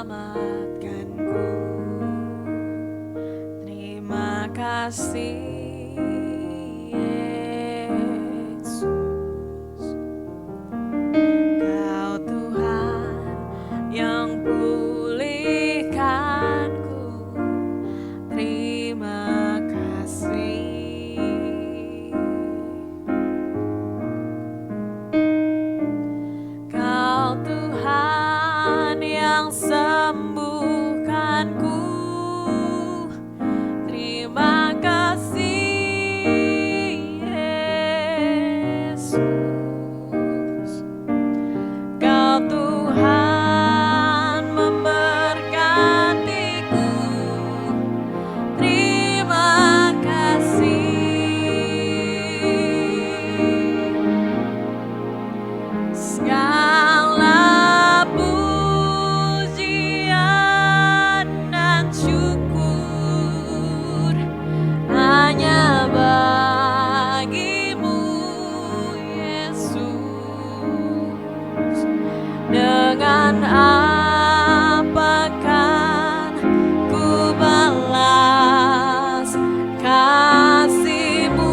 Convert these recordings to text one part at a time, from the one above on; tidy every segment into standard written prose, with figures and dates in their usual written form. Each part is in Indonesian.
selamatkanku. Terima kasih Yesus, Kau Tuhan yang pulihkanku. Terima kasih. Kau Tuhan yang sembuhkanku. Terima kasih Yesus. Kau Tuhan memberkatiku. Terima kasih. Segala pujian dan syukur hanya bagimu Yesus. Dengan apakah ku balas kasih-Mu?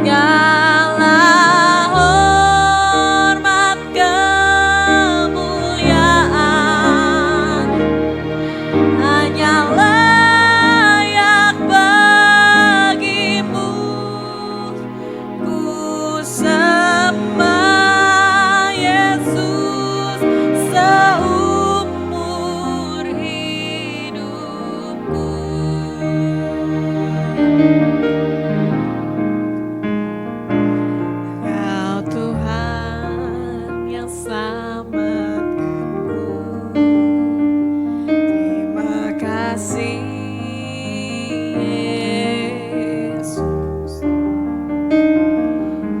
Segala hormat kemuliaan hanya layak bagimu. Ku sembah Yesus seumur hidupku. Kau Tuhan yang selamatkanku. Terima kasih Yesus.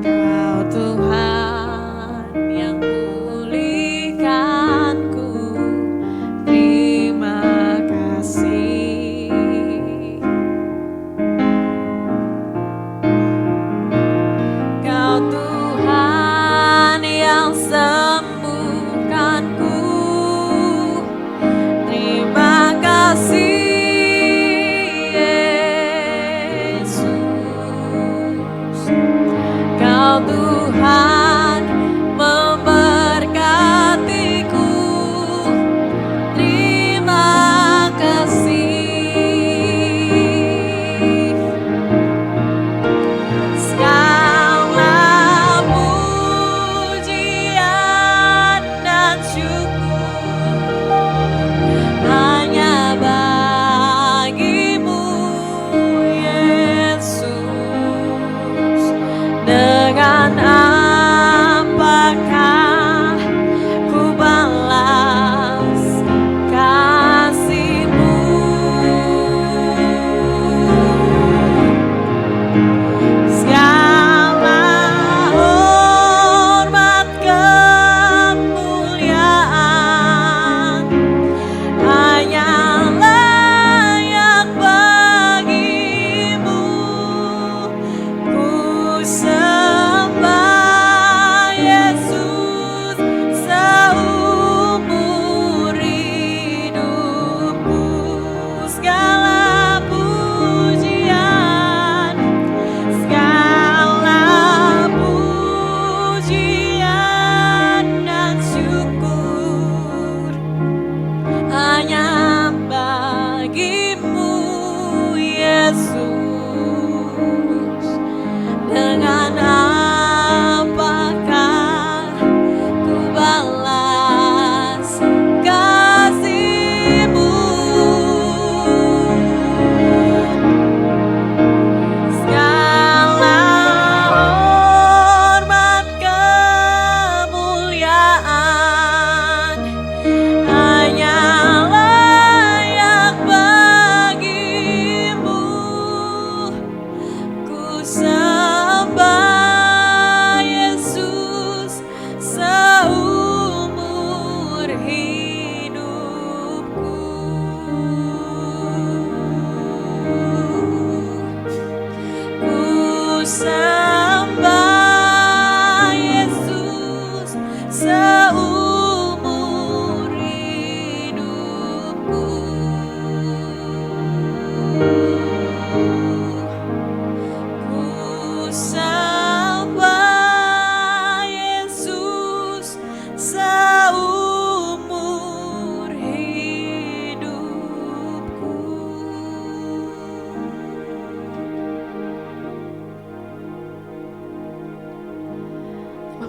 Kau Tuhan yang pulihkanku. Terima kasih. Kau Tuhan yang sembuhkanku. Terima kasih Yesus. Kau Tuhan memberkatiku. Terima kasih. Segala pujian dan syukur hanya bagimu Yesus. Dengan apakah ku balas kasih-Mu? Segala hormat kemuliaan hanya layak bagimu. Ku sembah Yesus seumur hidupku. Segala pujian, segala pujian dan syukur hanya bagimu Yesus. Dengan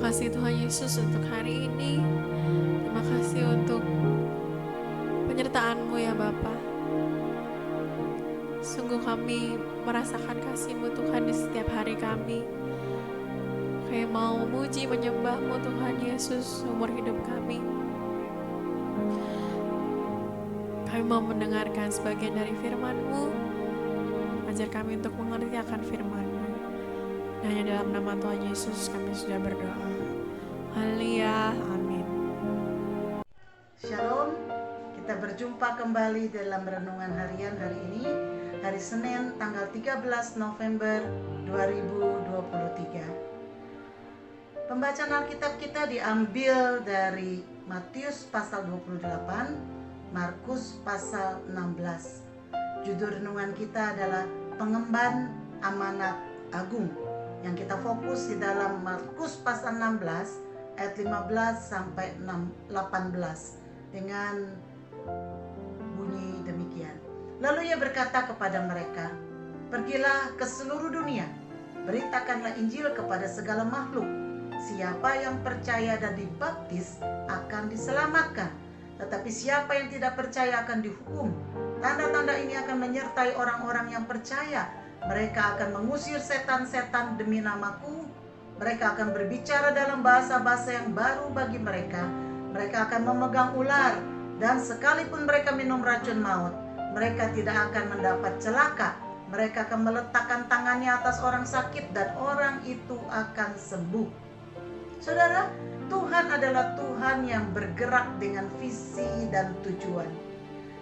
kasih Tuhan Yesus untuk hari ini. Terima kasih untuk penyertaan-Mu ya Bapa. Sungguh kami merasakan kasih-Mu Tuhan di setiap hari kami. Kami mau memuji menyembah-Mu Tuhan Yesus umur hidup kami. Kami mau mendengarkan sebagian dari firman-Mu. Ajar kami untuk mengerti akan firman-Mu. Dan hanya dalam nama Tuhan Yesus kami sudah berdoa. Haleluya, amin. Shalom, kita berjumpa kembali dalam renungan harian hari ini, hari Senin tanggal 13 November 2023. Pembacaan Alkitab kita diambil dari Matius pasal 28, Markus pasal 16. Judul renungan kita adalah Pengemban Amanat Agung, yang kita fokus di dalam Markus pasal 16 ayat 15 sampai 18 dengan bunyi demikian. Lalu ia berkata kepada mereka, "Pergilah ke seluruh dunia, beritakanlah Injil kepada segala makhluk. Siapa yang percaya dan dibaptis akan diselamatkan, tetapi siapa yang tidak percaya akan dihukum. Tanda-tanda ini akan menyertai orang-orang yang percaya. Mereka akan mengusir setan-setan demi namaku. Mereka akan berbicara dalam bahasa-bahasa yang baru bagi mereka. Mereka akan memegang ular, dan sekalipun mereka minum racun maut, mereka tidak akan mendapat celaka. Mereka akan meletakkan tangannya atas orang sakit, dan orang itu akan sembuh." Saudara, Tuhan adalah Tuhan yang bergerak dengan visi dan tujuan.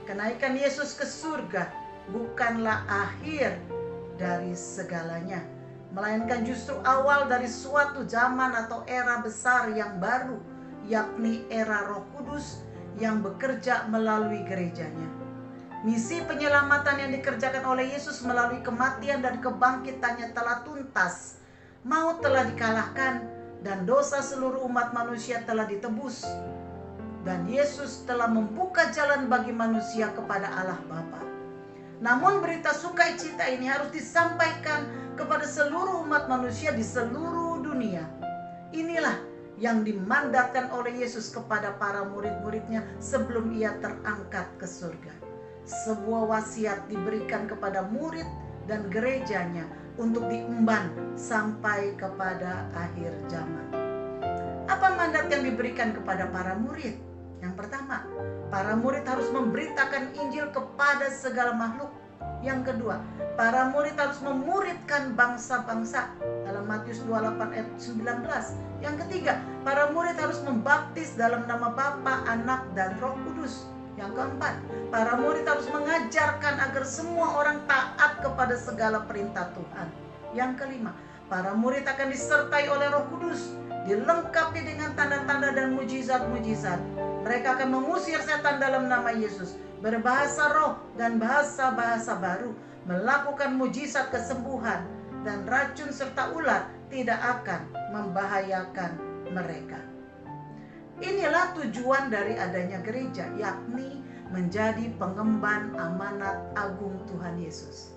Kenaikan Yesus ke surga bukanlah akhir dari segalanya, melainkan justru awal dari suatu zaman atau era besar yang baru, yakni era Roh Kudus yang bekerja melalui gerejanya. Misi penyelamatan yang dikerjakan oleh Yesus melalui kematian dan kebangkitannya telah tuntas. Maut telah dikalahkan dan dosa seluruh umat manusia telah ditebus. Dan Yesus telah membuka jalan bagi manusia kepada Allah Bapa. Namun berita sukacita ini harus disampaikan kepada seluruh umat manusia di seluruh dunia. Inilah yang dimandatkan oleh Yesus kepada para murid-muridnya sebelum ia terangkat ke surga. Sebuah wasiat diberikan kepada murid dan gerejanya untuk diemban sampai kepada akhir zaman. Apa mandat yang diberikan kepada para murid? Yang pertama, para murid harus memberitakan Injil kepada segala makhluk. Yang kedua, para murid harus memuridkan bangsa-bangsa dalam Matius 28 ayat 19. Yang ketiga, para murid harus membaptis dalam nama Bapa, Anak, dan Roh Kudus. Yang keempat, para murid harus mengajarkan agar semua orang taat kepada segala perintah Tuhan. Yang kelima, para murid akan disertai oleh Roh Kudus, dilengkapi dengan tanda-tanda dan mujizat-mujizat. Mereka akan mengusir setan dalam nama Yesus, berbahasa roh dan bahasa-bahasa baru, melakukan mujizat kesembuhan, dan racun serta ular tidak akan membahayakan mereka. Inilah tujuan dari adanya gereja, yakni menjadi pengemban amanat agung Tuhan Yesus.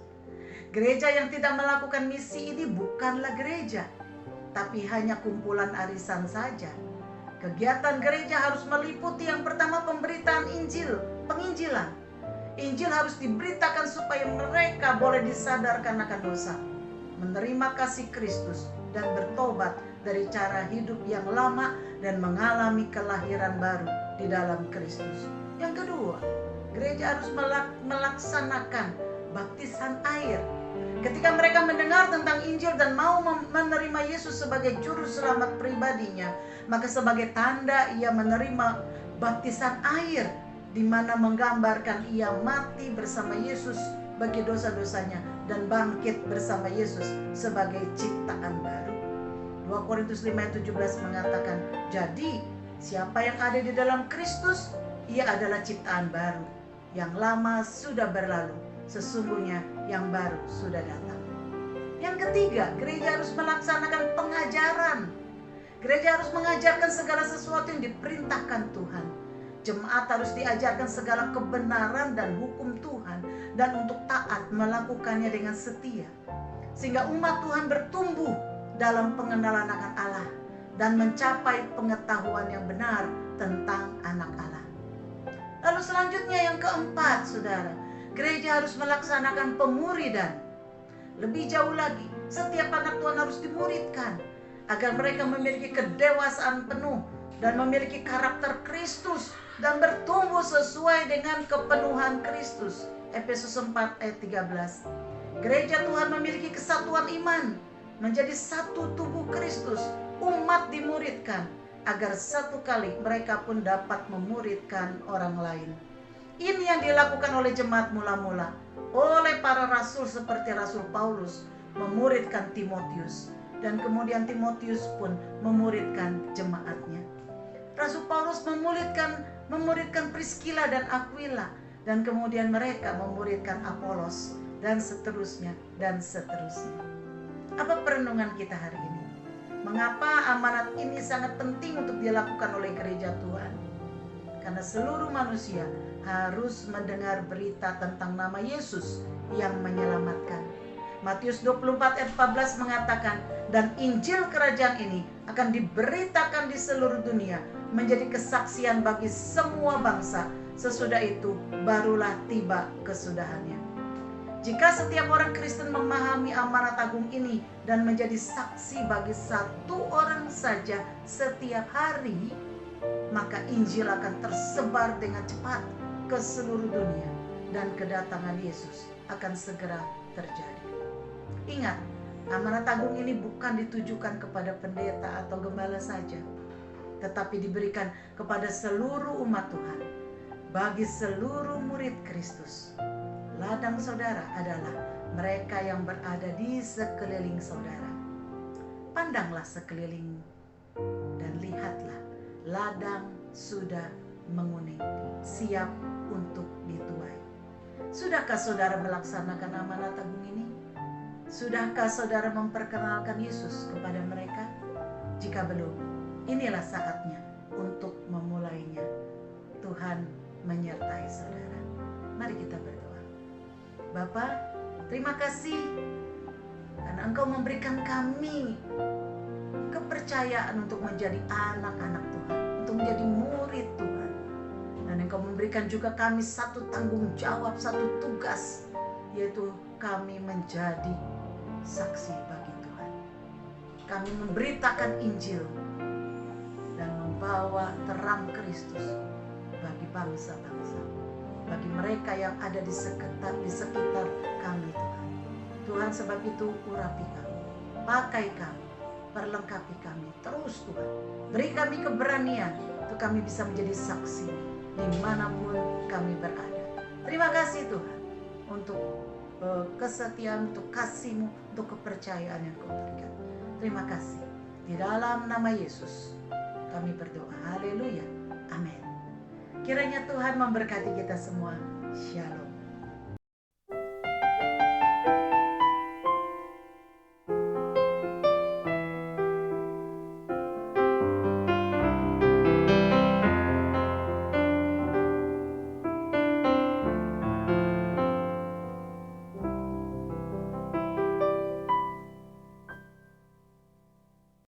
Gereja yang tidak melakukan misi ini bukanlah gereja, tapi hanya kumpulan arisan saja. Kegiatan gereja harus meliputi yang pertama pemberitaan Injil, penginjilan. Injil harus diberitakan supaya mereka boleh disadarkan akan dosa, menerima kasih Kristus, dan bertobat dari cara hidup yang lama dan mengalami kelahiran baru di dalam Kristus. Yang kedua, gereja harus melaksanakan baptisan air. Ketika mereka mendengar tentang Injil dan mau menerima Yesus sebagai juru selamat pribadinya, maka sebagai tanda ia menerima baptisan air, di mana menggambarkan ia mati bersama Yesus bagi dosa-dosanya dan bangkit bersama Yesus sebagai ciptaan baru. 2 Korintus 5 ayat 17 mengatakan, "Jadi siapa yang ada di dalam Kristus, ia adalah ciptaan baru. Yang lama sudah berlalu, sesungguhnya yang baru sudah datang." Yang ketiga, gereja harus melaksanakan pengajaran. Gereja harus mengajarkan segala sesuatu yang diperintahkan Tuhan. Jemaat harus diajarkan segala kebenaran dan hukum Tuhan, dan untuk taat melakukannya dengan setia, sehingga umat Tuhan bertumbuh dalam pengenalan akan Allah dan mencapai pengetahuan yang benar tentang anak Allah. Lalu selanjutnya yang keempat, saudara, gereja harus melaksanakan pemuridan. Lebih jauh lagi, setiap anak Tuhan harus dimuridkan agar mereka memiliki kedewasaan penuh dan memiliki karakter Kristus dan bertumbuh sesuai dengan kepenuhan Kristus. Efesus 4 ayat 13. Gereja Tuhan memiliki kesatuan iman, menjadi satu tubuh Kristus. Umat dimuridkan agar satu kali mereka pun dapat memuridkan orang lain. Ini yang dilakukan oleh jemaat mula-mula, oleh para rasul seperti Rasul Paulus memuridkan Timotius, dan kemudian Timotius pun memuridkan jemaatnya. Rasul Paulus memuridkan Priskila dan Aquila, dan kemudian mereka memuridkan Apolos, dan seterusnya dan seterusnya. Apa perenungan kita hari ini? Mengapa amanat ini sangat penting untuk dilakukan oleh gereja Tuhan? Karena seluruh manusia harus mendengar berita tentang nama Yesus yang menyelamatkan. Matius 24 ayat 14 mengatakan, dan Injil kerajaan ini akan diberitakan di seluruh dunia menjadi kesaksian bagi semua bangsa. Sesudah itu barulah tiba kesudahannya. Jika setiap orang Kristen memahami amanat agung ini dan menjadi saksi bagi satu orang saja setiap hari, maka Injil akan tersebar dengan cepat ke seluruh dunia dan kedatangan Yesus akan segera terjadi. Ingat, amanat agung ini bukan ditujukan kepada pendeta atau gembala saja, tetapi diberikan kepada seluruh umat Tuhan, bagi seluruh murid Kristus. Ladang saudara adalah mereka yang berada di sekeliling saudara. Pandanglah sekeliling dan lihatlah, ladang sudah menguning, siap untuk dituai. Sudahkah saudara melaksanakan amanat agung ini? Sudahkah saudara memperkenalkan Yesus kepada mereka? Jika belum, inilah saatnya untuk memulainya. Tuhan menyertai saudara. Mari kita berdoa. Bapa, terima kasih karena Engkau memberikan kami kepercayaan untuk menjadi anak-anak Tuhan, untuk menjadi murid Tuhan. Dan Engkau memberikan juga kami satu tanggung jawab, satu tugas, yaitu kami menjadi saksi bagi Tuhan. Kami memberitakan Injil dan membawa terang Kristus bagi bangsa-bangsa, bagi mereka yang ada di sekitar kami, Tuhan. Tuhan, sebab itu urapi kami, pakai kami, perlengkapi kami terus, Tuhan. Beri kami keberanian untuk kami bisa menjadi saksi dimanapun kami berada. Terima kasih Tuhan untuk kesetiaan, untuk kasih-Mu, untuk kepercayaan yang Kau berikan. Terima kasih. Di dalam nama Yesus kami berdoa. Haleluya. Amin. Kiranya Tuhan memberkati kita semua. Shalom.